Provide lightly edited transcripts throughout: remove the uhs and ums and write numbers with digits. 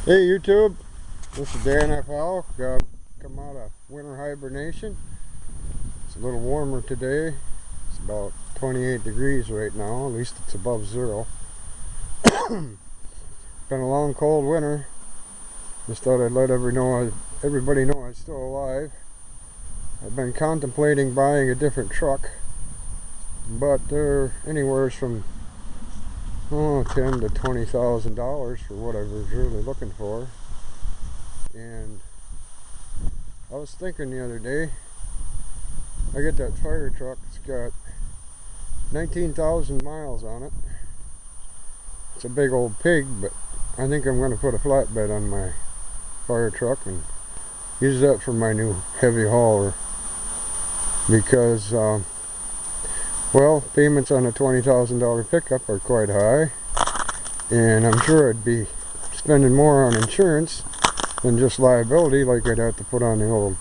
Hey YouTube, this is danfhowe. Come out of winter hibernation. It's a little warmer today. It's about 28 degrees right now, at least it's above zero. Been a long cold winter. Just thought I'd let everybody know I'm still alive. I've been contemplating buying a different truck, but they're anywhere from $10,000 to $20,000 for what I was really looking for. And I was thinking the other day, I get that fire truck. It's got 19,000 miles on it. It's a big old pig, but I think I'm going to put a flatbed on my fire truck and use that for my new heavy hauler, because well, payments on a $20,000 pickup are quite high, and I'm sure I'd be spending more on insurance than just liability like I'd have to put on the old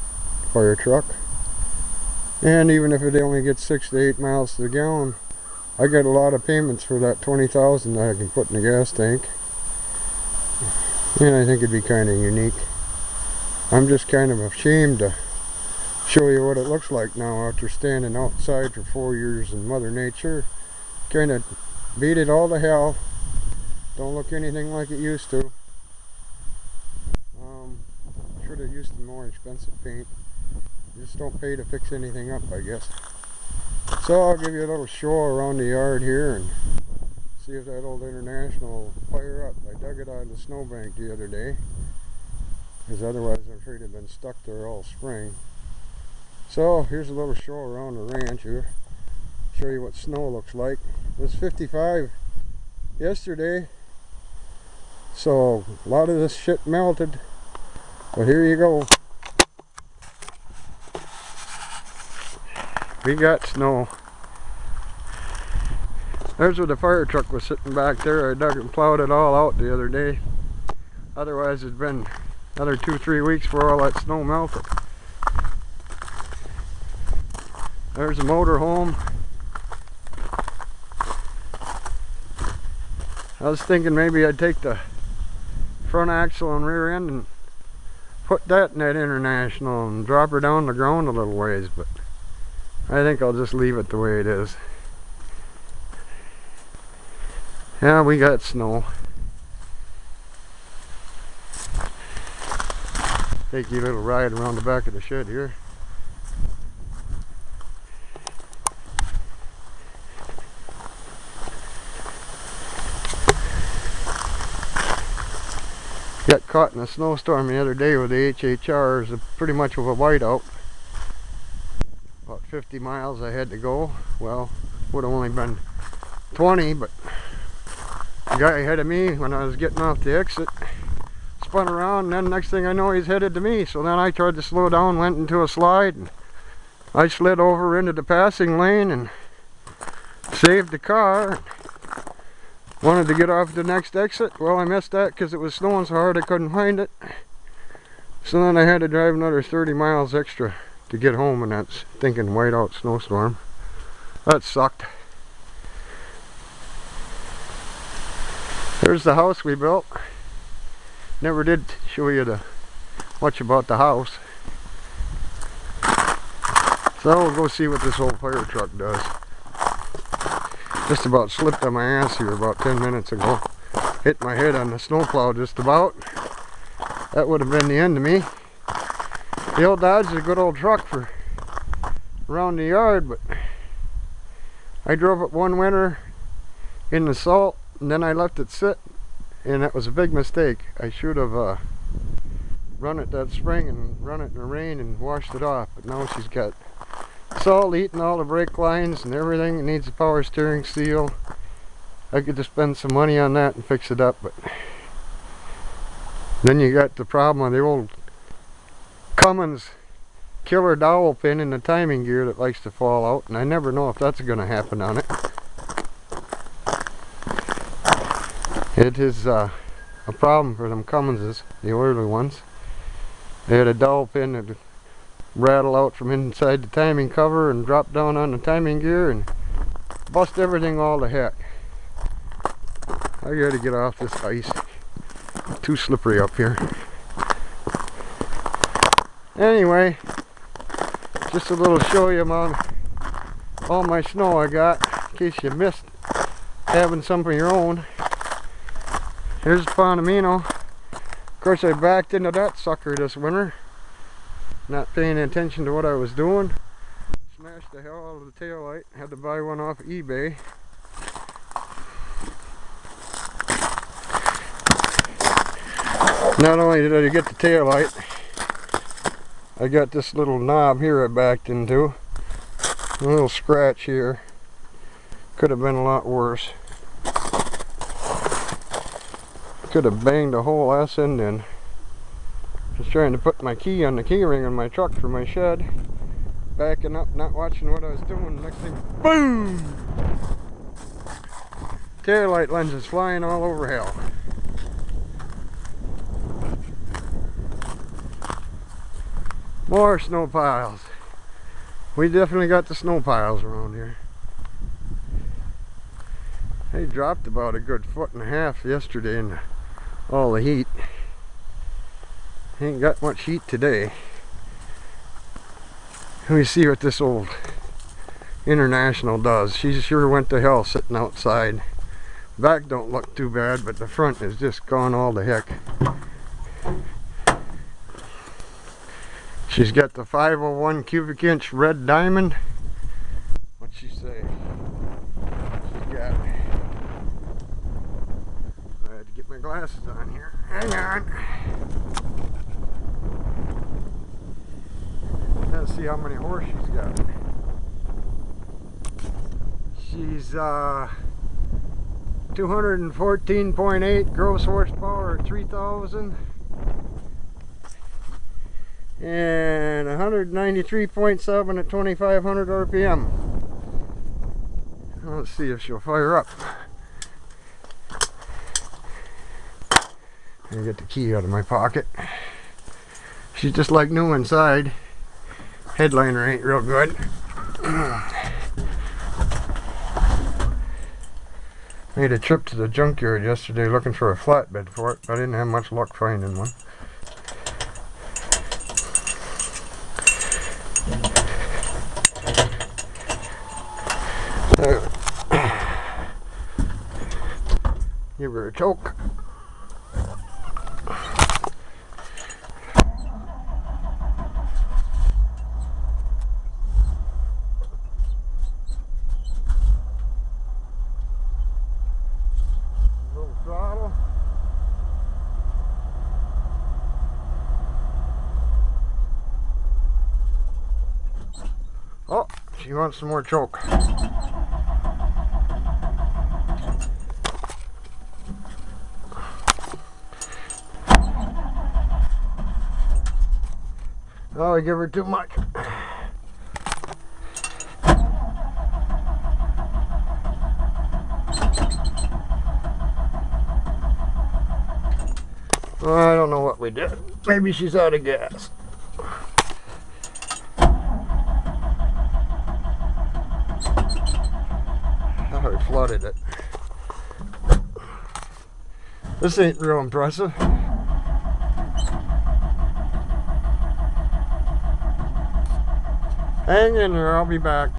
fire truck. And even if it only gets 6 to 8 miles to the gallon, I got a lot of payments for that $20,000 that I can put in the gas tank, and I think it'd be kind of unique. I'm just kind of ashamed to show you what it looks like now after standing outside for 4 years in Mother Nature. Kind of beat it all to hell. Don't look anything like it used to. Should have used some more expensive paint. Just don't pay to fix anything up, I guess. So I'll give you a little show around the yard here and see if that old International will fire up. I dug it out of the snowbank the other day, because otherwise I'm afraid I've been stuck there all spring. So here's a little show around the ranch here. Show you what snow looks like. It was 55 yesterday, so a lot of this shit melted. But here you go. We got snow. There's where the fire truck was sitting back there. I dug and plowed it all out the other day. Otherwise it'd been another 2-3 weeks before all that snow melted. There's a motor home. I was thinking maybe I'd take the front axle and rear end and put that in that International and drop her down the ground a little ways, but I think I'll just leave it the way it is. Yeah, we got snow. Take you a little ride around the back of the shed here. Got caught in a snowstorm the other day with the HHR. It was pretty much of a whiteout. About 50 miles I had to go. Well, would have only been 20, but the guy ahead of me, when I was getting off the exit, spun around, and then next thing I know he's headed to me. So then I tried to slow down, went into a slide, and I slid over into the passing lane and saved the car. Wanted to get off the next exit. Well, I missed that because it was snowing so hard I couldn't find it. So then I had to drive another 30 miles extra to get home in that stinking whiteout snowstorm. That sucked. There's the house we built. Never did show you much about the house. So we'll go see what this old fire truck does. Just about slipped on my ass here about 10 minutes ago. Hit my head on the snowplow just about. That would have been the end of me. The old Dodge is a good old truck for around the yard, but I drove it one winter in the salt and then I left it sit, and that was a big mistake. I should have run it that spring and run it in the rain and washed it off, but now she's got salt eating all the brake lines and everything. It needs a power steering seal. I could just spend some money on that and fix it up, but then you got the problem of the old Cummins killer dowel pin in the timing gear that likes to fall out, and I never know if that's going to happen on it. It is a problem for them Cumminses, the early ones. They had a dowel pin that would rattle out from inside the timing cover and drop down on the timing gear and bust everything all to heck. I gotta get off this ice. Too slippery up here. Anyway, just a little show you on all my snow I got, in case you missed having some of your own. Here's Bonamino. Of course, I backed into that sucker this winter, not paying attention to what I was doing. Smashed the hell out of the taillight. Had to buy one off eBay. Not only did I get the taillight, I got this little knob here I backed into. A little scratch here. Could have been a lot worse. Could have banged the whole ass end in. Just trying to put my key on the key ring on my truck for my shed. Backing up, not watching what I was doing. Next thing, boom! Taillight lenses flying all over hell. More snow piles. We definitely got the snow piles around here. They dropped about a good 1.5 feet yesterday in all the heat. Ain't got much heat today. Let me see what this old International does. She sure went to hell sitting outside. Back don't look too bad, but the front is just gone all to heck. She's got the 501 cubic inch red diamond. What'd she say? She's got. I had to get my glasses on here. Hang on. Let's see how many horse she's got. She's 214.8 gross horsepower, 3,000. And 193.7 at 2,500 RPM. Let's see if she'll fire up. I get the key out of my pocket. She's just like new inside. Headliner ain't real good. Made a trip to the junkyard yesterday looking for a flatbed for it, but I didn't have much luck finding one. Give her a choke. Little throttle. Oh, she wants some more choke. Oh, I give her too much. I don't know what we did. Maybe she's out of gas. Oh, I flooded it. This ain't real impressive. Hang in there, I'll be back.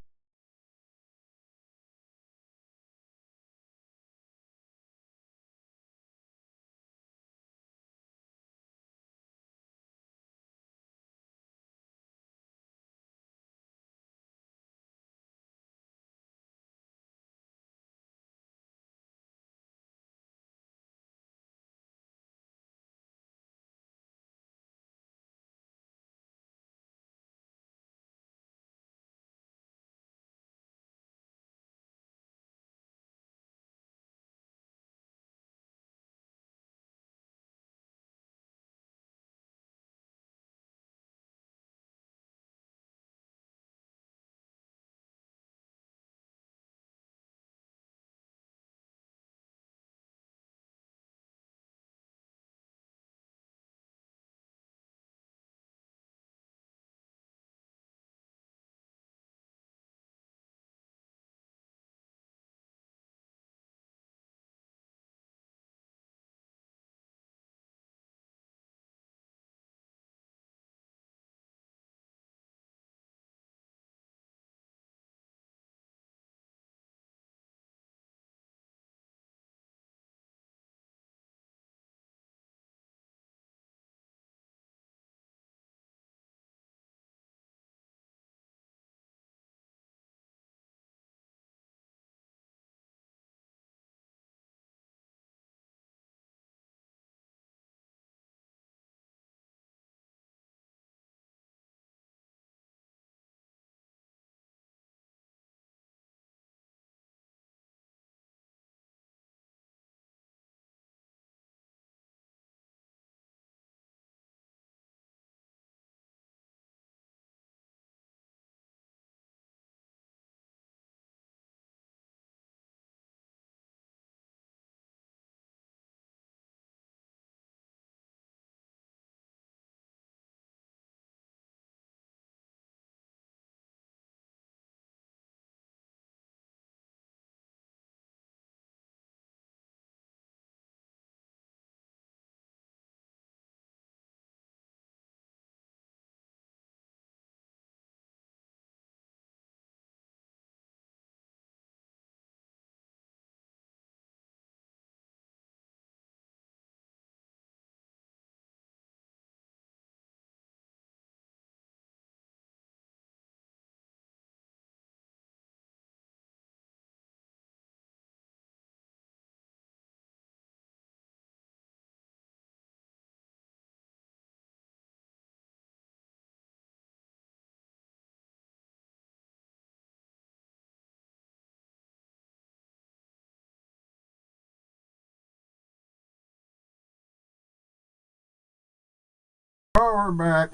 Oh, we're back.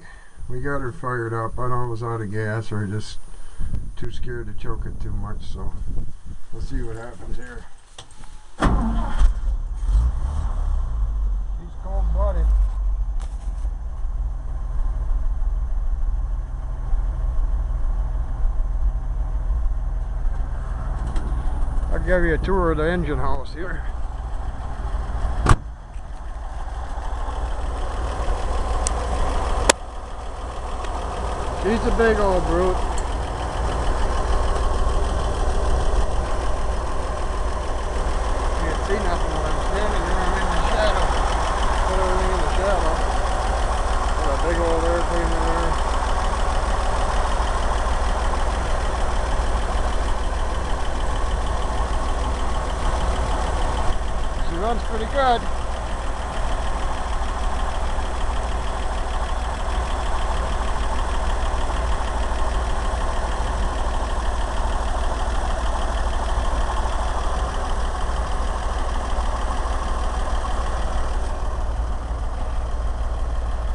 We got her fired up. I know it was out of gas or just too scared to choke it too much, so we'll see what happens here. He's cold-blooded. I'll give you a tour of the engine house here. She's a big old brute. Can't see nothing when I'm standing here. I'm in the shadow. Put everything in the shadow. Got a big old airplane there. She runs pretty good.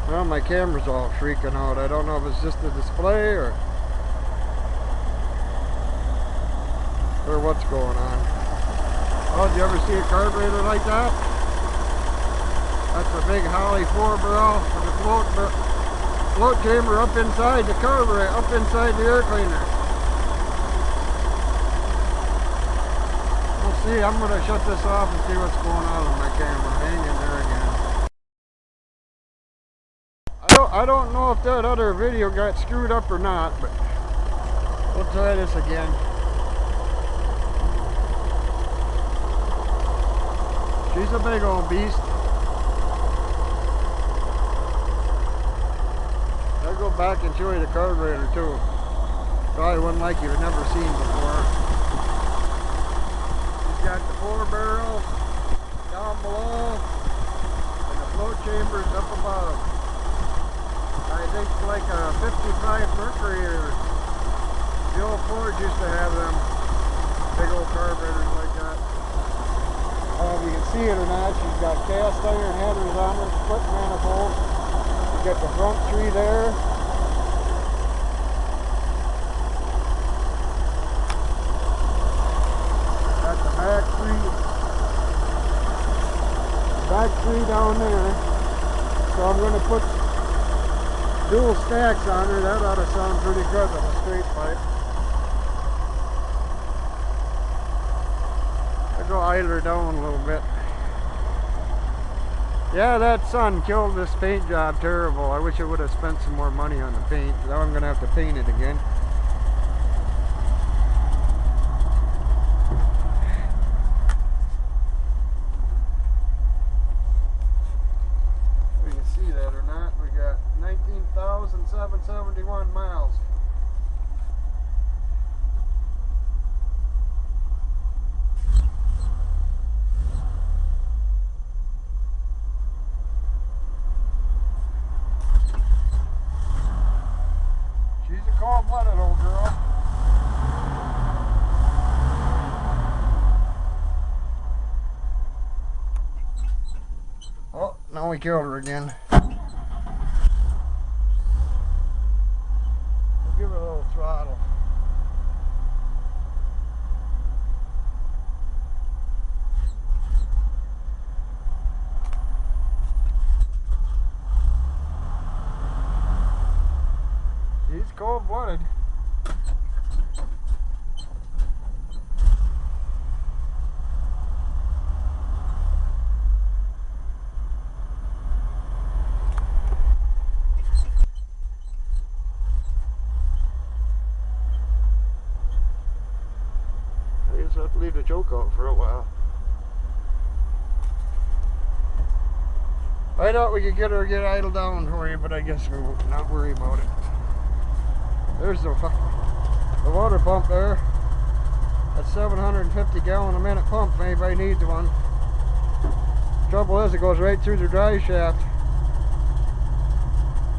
Well, my camera's all freaking out. I don't know if it's just the display or what's going on. Oh, did you ever see a carburetor like that? That's a big Holly 4-barrel with a float chamber up inside the carburetor, up inside the air cleaner. We'll see. I'm going to shut this off and see what's going on with my camera. Hang in there again. I don't know if that other video got screwed up or not, but we'll try this again. She's a big old beast. I'll go back and show you the carburetor too. Probably one like you've never seen before. She's got the 4-barrel down below and the float chambers up above. I think like a 55 Mercury or the old Ford used to have them big old carburetors like that. I don't know if you can see it or not. She's got cast iron headers on her, split manifold. You got the front 3 there. Got the back 3 down there. So I'm going to put dual stacks on her. That ought to sound pretty good on a straight pipe. I'll go idle her down a little bit. Yeah, that sun killed this paint job terrible. I wish I would have spent some more money on the paint. Now I'm going to have to paint it again. You can see that or not. We got 19,771 miles. She's a cold-blooded old girl. Oh, now we killed her again. Give her a little throttle. She's cold-blooded. I just have to leave the choke out for a while. I thought we could get idle down for you, but I guess we'll not worry about it. There's the water pump there. That's 750 gallon a minute pump if anybody needs one. Trouble is, it goes right through the drive shaft.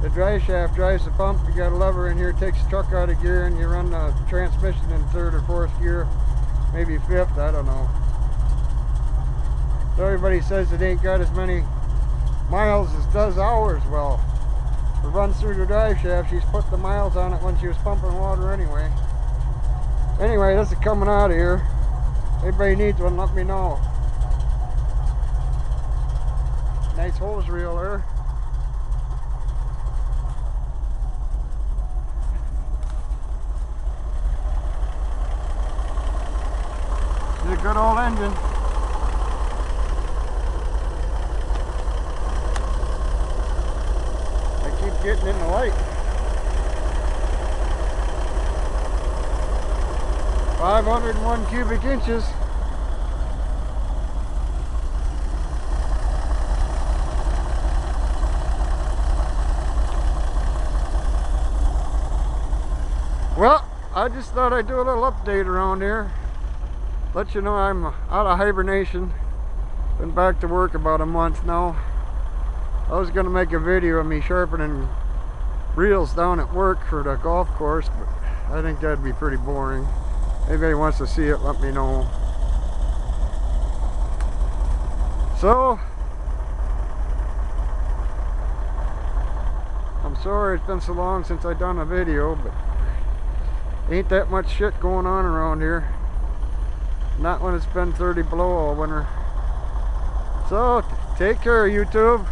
The drive shaft drives the pump. You got a lever in here, takes the truck out of gear, and you run the transmission in 3rd or 4th gear, maybe 5th, I don't know. So everybody says it ain't got as many miles as does ours. Well, It runs through the drive shaft. She's put the miles on it when she was pumping water anyway. Anyway, this is coming out of here. Everybody needs one, let me know. Nice hose reel there. It's a good old engine. I keep getting in the light. 501 cubic inches. Well, I just thought I'd do a little update around here. Let you know I'm out of hibernation. Been back to work about a month now. I was going to make a video of me sharpening reels down at work for the golf course, but I think that'd be pretty boring. If anybody wants to see it, let me know. So, I'm sorry it's been so long since I've done a video, but ain't that much shit going on around here. Not when it's been 30 below all winter. So, take care, YouTube.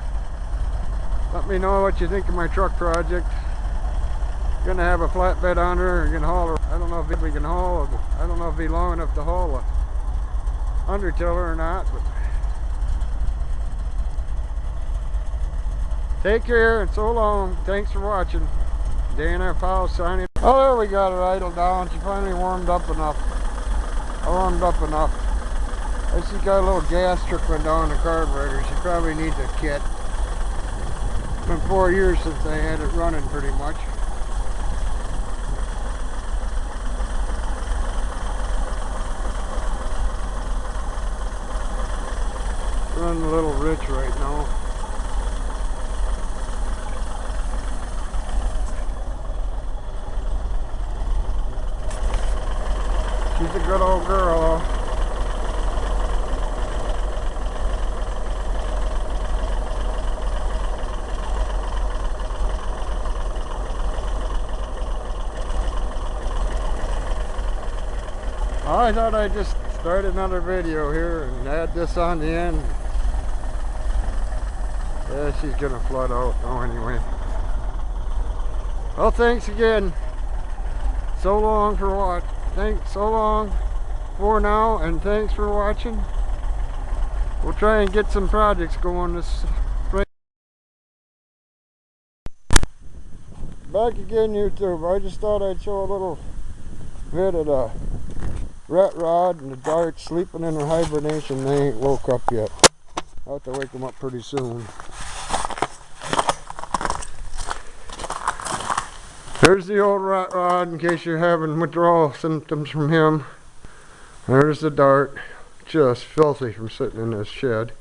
Let me know what you think of my truck project. Gonna have a flatbed on her and can haul her. I don't know if we can haul, I don't know if it'll be long enough to haul a undertiller or not, but take care and so long. Thanks for watching. danfhowe signing. Oh, there we got her idle down. She finally warmed up enough. I see got a little gas trickling down the carburetor. She probably needs a kit. It's been 4 years since I had it running pretty much. Running a little rich right now. She's a good old girl, though. I thought I'd just start another video here and add this on the end. Yeah, she's gonna flood out now anyway. Well, thanks again. So long for what? Thanks so long for now, and thanks for watching. We'll try and get some projects going this spring. Back again, YouTube. I just thought I'd show a little bit of the rat rod and the dart sleeping in their hibernation. They ain't woke up yet. I'll have to wake them up pretty soon. There's the old rat rod in case you're having withdrawal symptoms from him. There's the dart, just filthy from sitting in this shed.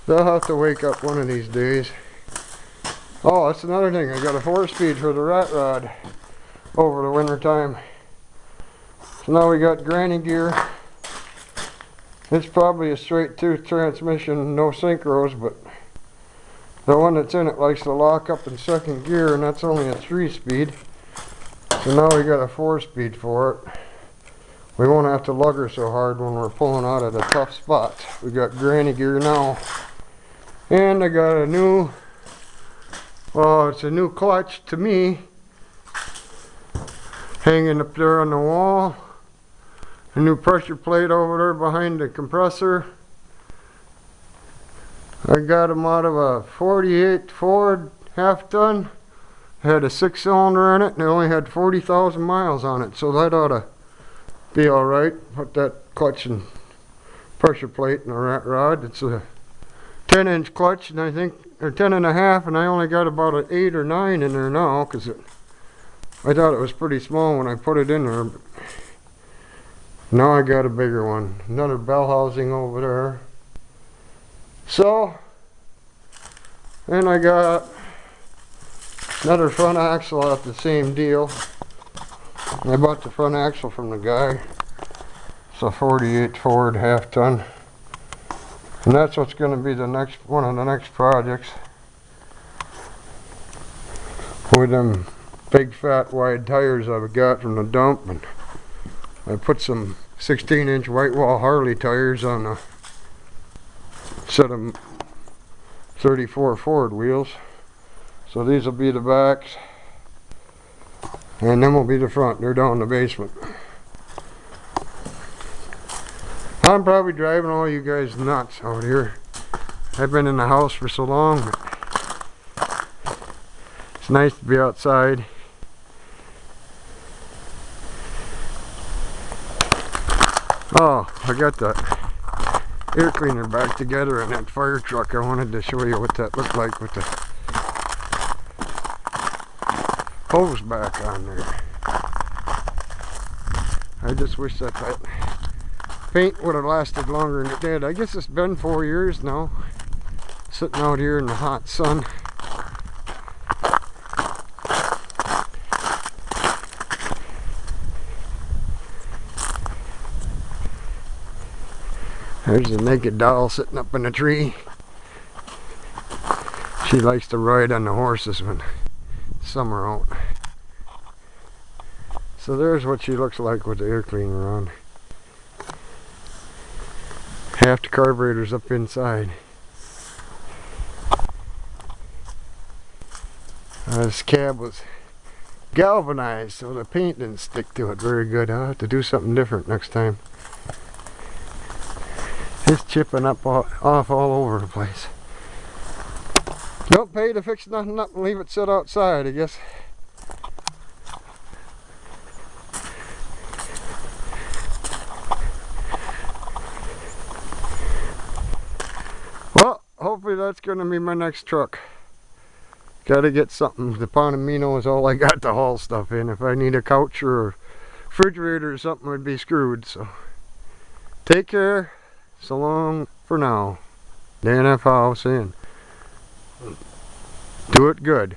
They'll have to wake up one of these days. Oh, that's another thing. I got a 4-speed for the rat rod over the winter time. So now we got granny gear. It's probably a straight tooth transmission, no synchros, but the one that's in it likes to lock up in second gear, and that's only a 3-speed. So now we got a 4-speed for it. We won't have to lug her so hard when we're pulling out of the tough spots. We got granny gear now. And I got a new, well, it's a new clutch to me, hanging up there on the wall. A new pressure plate over there behind the compressor. I got them out of a 48 Ford half-ton. Had a 6-cylinder in it, and it only had 40,000 miles on it, so that ought to be alright. Put that clutch and pressure plate in the rat rod. It's a 10-inch clutch, and I think, or 10.5, and I only got about an 8 or 9 in there now, because I thought it was pretty small when I put it in there. But now I got a bigger one. Another bell housing over there. So, then I got another front axle off the same deal. I bought the front axle from the guy. It's a 48 Ford half-ton. And that's what's going to be the next one of the next projects. With them big fat wide tires I've got from the dump, and I put some 16-inch white wall Harley tires on a set of 34 Ford wheels. So these will be the backs, and them will be the front. They're down in the basement. I'm probably driving all you guys nuts out here. I've been in the house for so long, but it's nice to be outside. Oh, I got the air cleaner back together in that fire truck. I wanted to show you what that looked like with the hose back on there. I just wish that paint would have lasted longer than it did. I guess it's been 4 years now, sitting out here in the hot sun. There's a naked doll sitting up in a tree. She likes to ride on the horses when summer out. So there's what she looks like with the air cleaner on. Half the carburetor's up inside. This cab was galvanized, so the paint didn't stick to it very good. I'll have to do something different next time. It's chipping up off all over the place. Don't pay to fix nothing up and leave it sit outside, I guess. Well, hopefully that's going to be my next truck. Gotta get something. The Panamino is all I got to haul stuff in. If I need a couch or a refrigerator or something, I'd be screwed. So, take care. So long for now. danfhowe saying, do it good.